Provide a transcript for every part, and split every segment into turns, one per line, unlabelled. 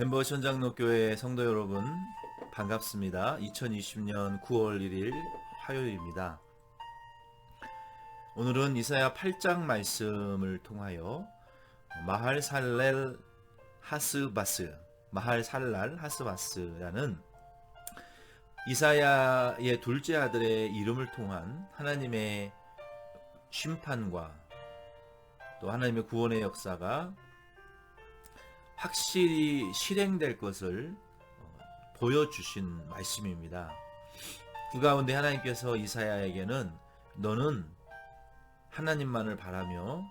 덴버 천장로교회 성도 여러분, 반갑습니다. 2020년 9월 1일 화요일입니다. 오늘은 이사야 8장 말씀을 통하여 마할살렐 하스바스라는 이사야의 둘째 아들의 이름을 통한 하나님의 심판과 또 하나님의 구원의 역사가 확실히 실행될 것을 보여주신 말씀입니다. 그 가운데 하나님께서 이사야에게는 너는 하나님만을 바라며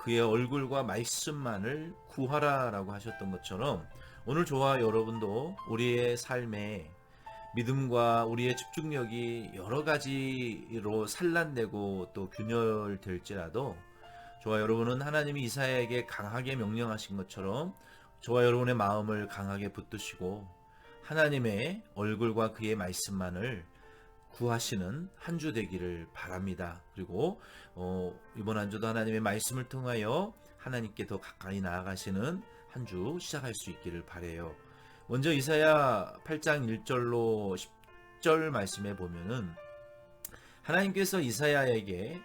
그의 얼굴과 말씀만을 구하라 라고 하셨던 것처럼 오늘 저와 여러분도 우리의 삶에 믿음과 우리의 집중력이 여러 가지로 산란되고 또 균열될지라도 저와 여러분은 하나님이 이사야에게 강하게 명령하신 것처럼 저와 여러분의 마음을 강하게 붙드시고 하나님의 얼굴과 그의 말씀만을 구하시는 한 주 되기를 바랍니다. 그리고 이번 한 주도 하나님의 말씀을 통하여 하나님께 더 가까이 나아가시는 한 주 시작할 수 있기를 바라요. 먼저 이사야 8장 1절로 10절 말씀에 보면은 하나님께서 이사야에게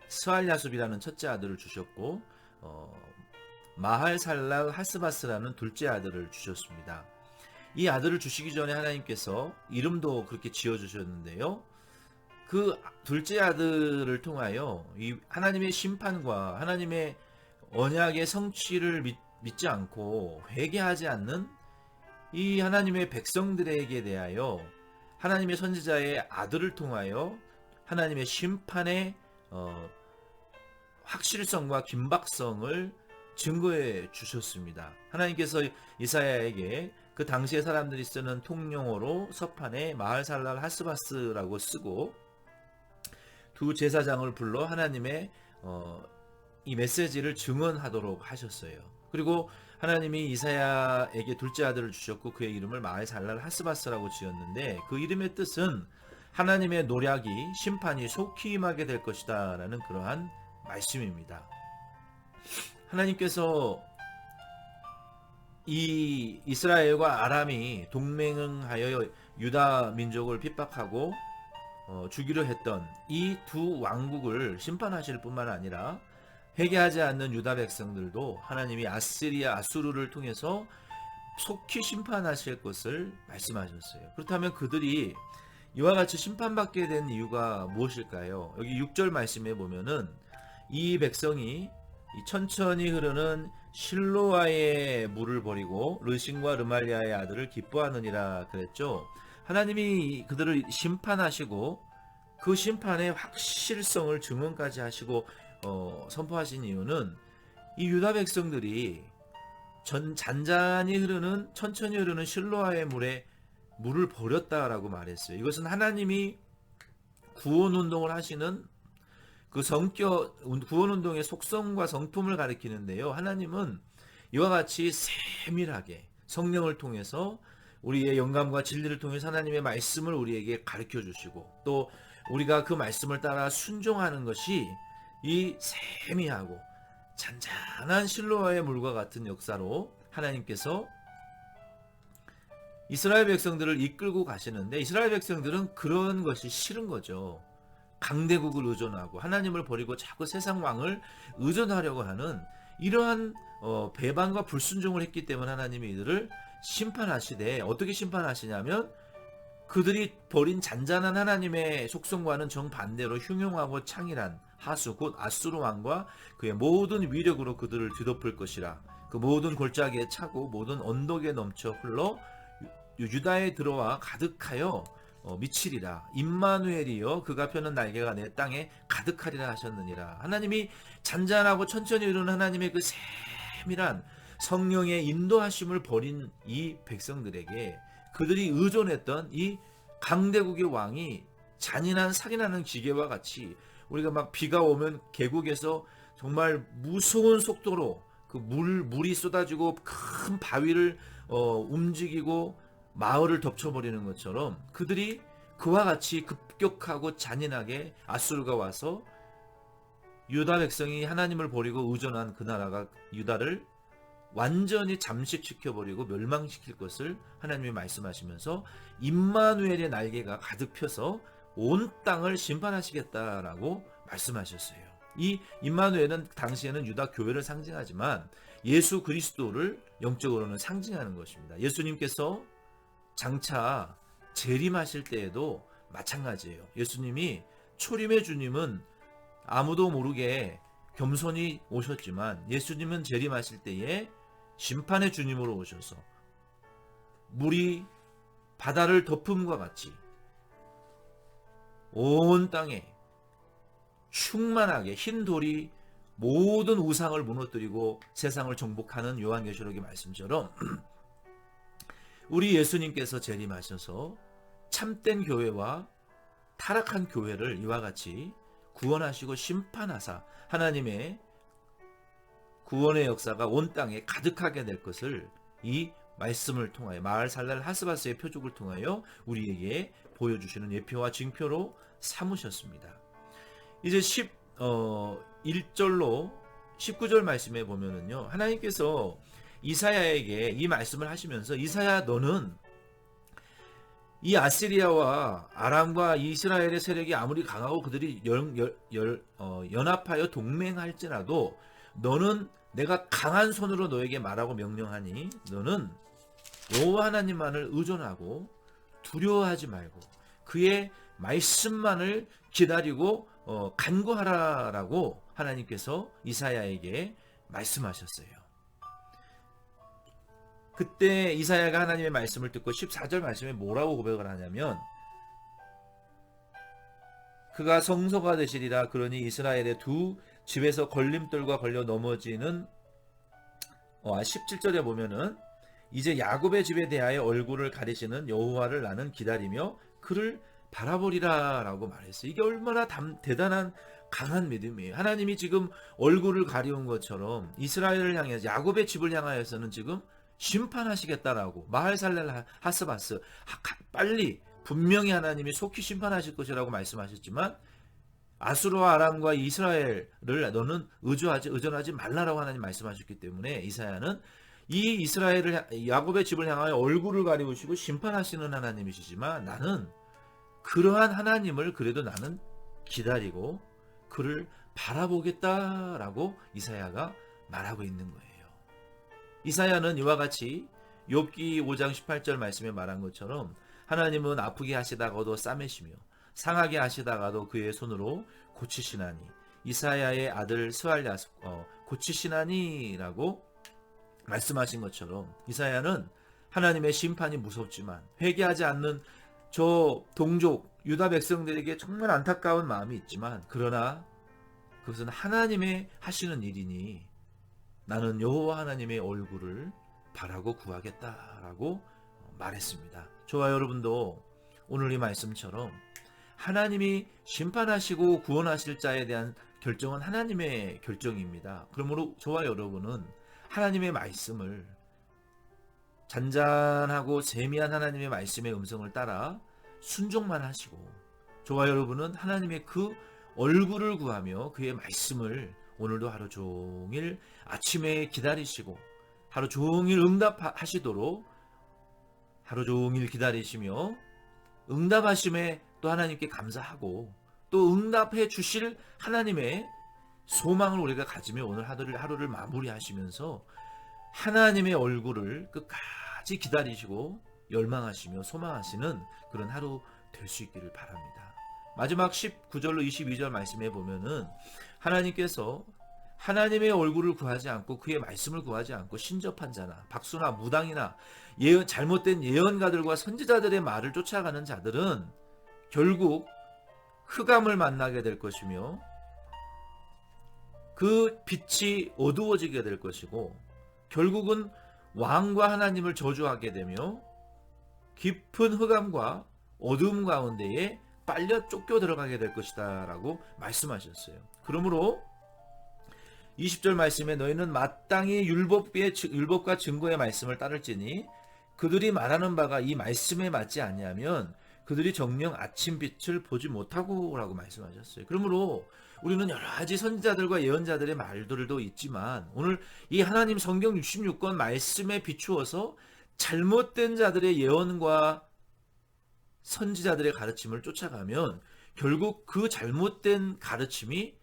스알야숲이라는 첫째 아들을 주셨고 마할살랄 하스바스라는 둘째 아들을 주셨습니다. 이 아들을 주시기 전에 하나님께서 이름도 그렇게 지어주셨는데요. 그 둘째 아들을 통하여 이 하나님의 심판과 하나님의 언약의 성취를 믿지 않고 회개하지 않는 이 하나님의 백성들에게 대하여 하나님의 선지자의 아들을 통하여 하나님의 심판의 확실성과 긴박성을 증거해 주셨습니다. 하나님께서 이사야에게 그 당시의 사람들이 쓰는 통용어로 서판에 마할살랄 하스바스라고 쓰고 두 제사장을 불러 하나님의 이 메시지를 증언하도록 하셨어요. 그리고 하나님이 이사야에게 둘째 아들을 주셨고 그의 이름을 마할살랄 하스바스라고 지었는데 그 이름의 뜻은 하나님의 노략이 심판이 속히 임하게 될 것이다 라는 그러한 말씀입니다. 하나님께서 이 이스라엘과 아람이 동맹하여 유다 민족을 핍박하고 죽이려 했던 이 두 왕국을 심판하실 뿐만 아니라 회개하지 않는 유다 백성들도 하나님이 아수르를 통해서 속히 심판하실 것을 말씀하셨어요. 그렇다면 그들이 이와 같이 심판받게 된 이유가 무엇일까요? 여기 6절 말씀에 보면은 이 백성이 이 천천히 흐르는 실로아의 물을 버리고 르신과 르말리아의 아들을 기뻐하느니라 그랬죠. 하나님이 그들을 심판하시고 그 심판의 확실성을 증언까지 하시고 선포하신 이유는 이 유다 백성들이 잔잔히 흐르는 천천히 흐르는 실로아의 물을 버렸다라고 말했어요. 이것은 하나님이 구원운동을 하시는 그 구원운동의 속성과 성품을 가리키는데요. 하나님은 이와 같이 세밀하게 성령을 통해서 우리의 영감과 진리를 통해서 하나님의 말씀을 우리에게 가르쳐 주시고 또 우리가 그 말씀을 따라 순종하는 것이 이 세미하고 잔잔한 실로아의 물과 같은 역사로 하나님께서 이스라엘 백성들을 이끌고 가시는데 이스라엘 백성들은 그런 것이 싫은 거죠. 강대국을 의존하고 하나님을 버리고 자꾸 세상 왕을 의존하려고 하는 이러한 배반과 불순종을 했기 때문에 하나님이 이들을 심판하시되 어떻게 심판하시냐면 그들이 버린 잔잔한 하나님의 속성과는 정반대로 흉용하고 창일한 하수 곧 아수르 왕과 그의 모든 위력으로 그들을 뒤덮을 것이라. 그 모든 골짜기에 차고 모든 언덕에 넘쳐 흘러 유다에 들어와 가득하여 미치리라. 임마누엘이여 그가 펴는 날개가 내 땅에 가득하리라 하셨느니라. 하나님이 잔잔하고 천천히 흐르는 하나님의 그 세밀한 성령의 인도하심을 버린 이 백성들에게 그들이 의존했던 이 강대국의 왕이 잔인한 살인하는 기계와 같이 우리가 막 비가 오면 계곡에서 정말 무서운 속도로 그 물이 쏟아지고 큰 바위를 움직이고 마을을 덮쳐버리는 것처럼 그들이 그와 같이 급격하고 잔인하게 아수르가 와서 유다 백성이 하나님을 버리고 의존한 그 나라가 유다를 완전히 잠식시켜버리고 멸망시킬 것을 하나님이 말씀하시면서 임마누엘의 날개가 가득 펴서 온 땅을 심판하시겠다라고 말씀하셨어요. 이 임마누엘은 당시에는 유다 교회를 상징하지만 예수 그리스도를 영적으로는 상징하는 것입니다. 예수님께서 장차 재림하실 때에도 마찬가지예요. 예수님이 초림의 주님은 아무도 모르게 겸손히 오셨지만 예수님은 재림하실 때에 심판의 주님으로 오셔서 물이 바다를 덮음과 같이 온 땅에 충만하게 흰 돌이 모든 우상을 무너뜨리고 세상을 정복하는 요한계시록의 말씀처럼 우리 예수님께서 재림하셔서 참된 교회와 타락한 교회를 이와 같이 구원하시고 심판하사 하나님의 구원의 역사가 온 땅에 가득하게 될 것을 이 말씀을 통하여 마을살랄 하스바스의 표적을 통하여 우리에게 보여주시는 예표와 징표로 삼으셨습니다. 이제 1절로 19절 말씀에 보면은요, 하나님께서 이사야에게 이 말씀을 하시면서 이사야 너는 이 아시리아와 아람과 이스라엘의 세력이 아무리 강하고 그들이 연합하여 동맹할지라도 너는 내가 강한 손으로 너에게 말하고 명령하니 너는 여호와 하나님만을 의존하고 두려워하지 말고 그의 말씀만을 기다리고 간구하라라고 하나님께서 이사야에게 말씀하셨어요. 그때 이사야가 하나님의 말씀을 듣고 14절 말씀에 뭐라고 고백을 하냐면 그가 성소가 되시리라. 그러니 이스라엘의 두 집에서 걸림돌과 걸려 넘어지는 17절에 보면은 이제 야곱의 집에 대하여 얼굴을 가리시는 여호와를 나는 기다리며 그를 바라보리라 라고 말했어요. 이게 얼마나 대단한 강한 믿음이에요. 하나님이 지금 얼굴을 가리운 것처럼 이스라엘을 향해서 야곱의 집을 향하여서는 지금 심판하시겠다라고 마할살렐 하스바스 빨리 분명히 하나님이 속히 심판하실 것이라고 말씀하셨지만 아수르와 아람과 이스라엘을 너는 의존하지 말라라고 하나님 말씀하셨기 때문에 이사야는 이 이스라엘을 야곱의 집을 향하여 얼굴을 가리우시고 심판하시는 하나님이시지만 나는 그러한 하나님을 그래도 나는 기다리고 그를 바라보겠다라고 이사야가 말하고 있는 거예요. 이사야는 이와 같이 욥기 5장 18절 말씀에 말한 것처럼 하나님은 아프게 하시다가도 싸매시며 상하게 하시다가도 그의 손으로 고치시나니 이사야의 아들 스알랴 고치시나니라고 말씀하신 것처럼 이사야는 하나님의 심판이 무섭지만 회개하지 않는 저 동족 유다 백성들에게 정말 안타까운 마음이 있지만 그러나 그것은 하나님의 하시는 일이니 나는 여호와 하나님의 얼굴을 바라고 구하겠다라고 말했습니다. 저와 여러분도 오늘 이 말씀처럼 하나님이 심판하시고 구원하실 자에 대한 결정은 하나님의 결정입니다. 그러므로 저와 여러분은 하나님의 말씀을 잔잔하고 세미한 하나님의 말씀의 음성을 따라 순종만 하시고 저와 여러분은 하나님의 그 얼굴을 구하며 그의 말씀을 오늘도 하루 종일 아침에 기다리시고 하루 종일 응답하시도록 하루 종일 기다리시며 응답하심에 또 하나님께 감사하고 또 응답해 주실 하나님의 소망을 우리가 가지며 오늘 하루를 마무리하시면서 하나님의 얼굴을 끝까지 기다리시고 열망하시며 소망하시는 그런 하루 될 수 있기를 바랍니다. 마지막 19절로 22절 말씀해 보면은 하나님께서 하나님의 얼굴을 구하지 않고 그의 말씀을 구하지 않고 신접한 자나 박수나 무당이나 잘못된 예언가들과 선지자들의 말을 쫓아가는 자들은 결국 흑암을 만나게 될 것이며 그 빛이 어두워지게 될 것이고 결국은 왕과 하나님을 저주하게 되며 깊은 흑암과 어두움 가운데에 빨려 쫓겨 들어가게 될 것이다 라고 말씀하셨어요. 그러므로 20절 말씀에 너희는 마땅히 율법과 증거의 말씀을 따를지니 그들이 말하는 바가 이 말씀에 맞지 아니하면 그들이 정녕 아침빛을 보지 못하고 라고 말씀하셨어요. 그러므로 우리는 여러 가지 선지자들과 예언자들의 말들도 있지만 오늘 이 하나님 성경 66권 말씀에 비추어서 잘못된 자들의 예언과 선지자들의 가르침을 쫓아가면 결국 그 잘못된 가르침이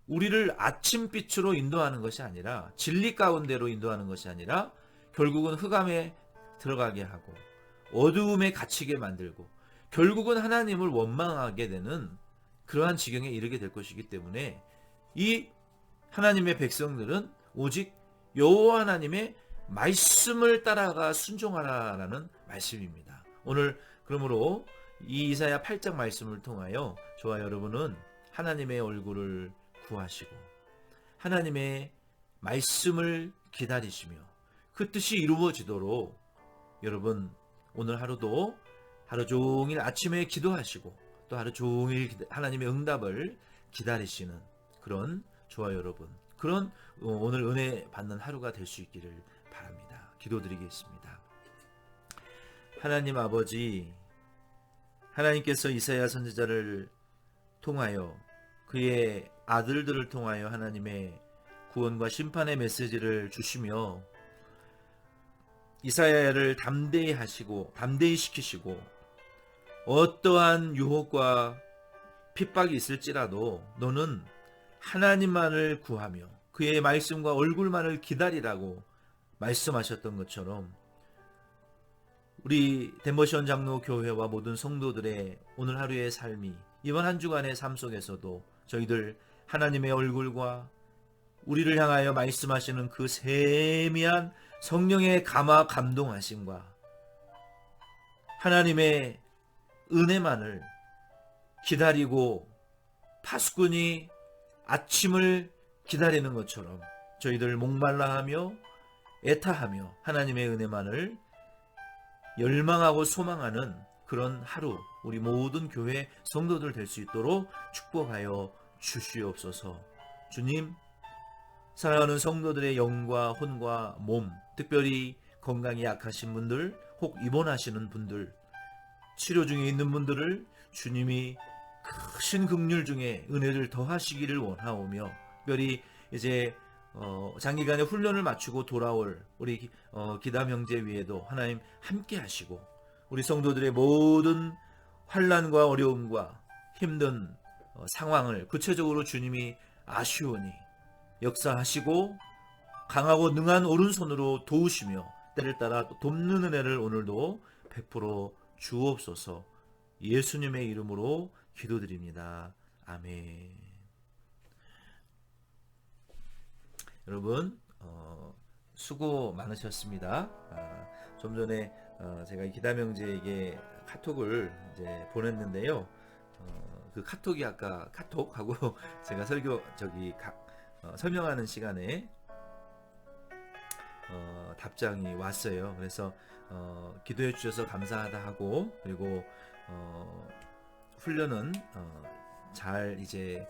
우리를 아침빛으로 인도하는 것이 아니라 진리 가운데로 인도하는 것이 아니라 결국은 흑암에 들어가게 하고 어두움에 갇히게 만들고 결국은 하나님을 원망하게 되는 그러한 지경에 이르게 될 것이기 때문에 이 하나님의 백성들은 오직 여호와 하나님의 말씀을 따라가 순종하라라는 말씀입니다. 오늘 그러므로 이 이사야 8장 말씀을 통하여 저와 여러분은 하나님의 얼굴을 구하시고 하나님의 말씀을 기다리시며 그 뜻이 이루어지도록 여러분 오늘 하루도 하루 종일 아침에 기도하시고 또 하루 종일 하나님의 응답을 기다리시는 그런 저와 여러분 그런 오늘 은혜 받는 하루가 될 수 있기를 바랍니다. 기도드리겠습니다. 하나님 아버지, 하나님께서 이사야 선지자를 통하여 그의 아들들을 통하여 하나님의 구원과 심판의 메시지를 주시며 이사야를 담대히 하시고 담대히 시키시고 어떠한 유혹과 핍박이 있을지라도 너는 하나님만을 구하며 그의 말씀과 얼굴만을 기다리라고 말씀하셨던 것처럼 우리 덴버시온 장로 교회와 모든 성도들의 오늘 하루의 삶이 이번 한 주간의 삶 속에서도 저희들 하나님의 얼굴과 우리를 향하여 말씀하시는 그 세미한 성령의 감화 감동하심과 하나님의 은혜만을 기다리고 파수꾼이 아침을 기다리는 것처럼 저희들 목말라하며 애타하며 하나님의 은혜만을 열망하고 소망하는 그런 하루 우리 모든 교회 성도들 될 수 있도록 축복하여 주시옵소서. 주님, 사랑하는 성도들의 영과 혼과 몸, 특별히 건강이 약하신 분들, 혹 입원하시는 분들, 치료 중에 있는 분들을 주님이 크신 긍휼 중에 은혜를 더하시기를 원하오며 특별히 이제 장기간의 훈련을 마치고 돌아올 우리 기담 형제 위에도 하나님 함께 하시고 우리 성도들의 모든 환난과 어려움과 힘든 상황을 구체적으로 주님이 아시오니 역사하시고 강하고 능한 오른손으로 도우시며 때를 따라 돕는 은혜를 오늘도 베풀어 주옵소서. 예수님의 이름으로 기도드립니다. 아멘. 여러분 수고 많으셨습니다. 좀 전에 제가 기담 형제에게 카톡을 이제 보냈는데요. 그 카톡이 아까 카톡하고 제가 설명하는 시간에 답장이 왔어요. 그래서 기도해 주셔서 감사하다 하고 그리고 훈련은 잘 이제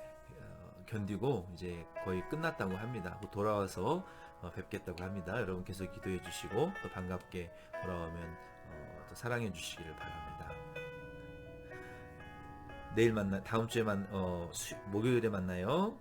견디고 이제 거의 끝났다고 합니다. 돌아와서 뵙겠다고 합니다. 여러분 계속 기도해 주시고 또 반갑게 돌아오면 또 사랑해 주시기를 바랍니다. 내일 다음 주에 목요일에 만나요.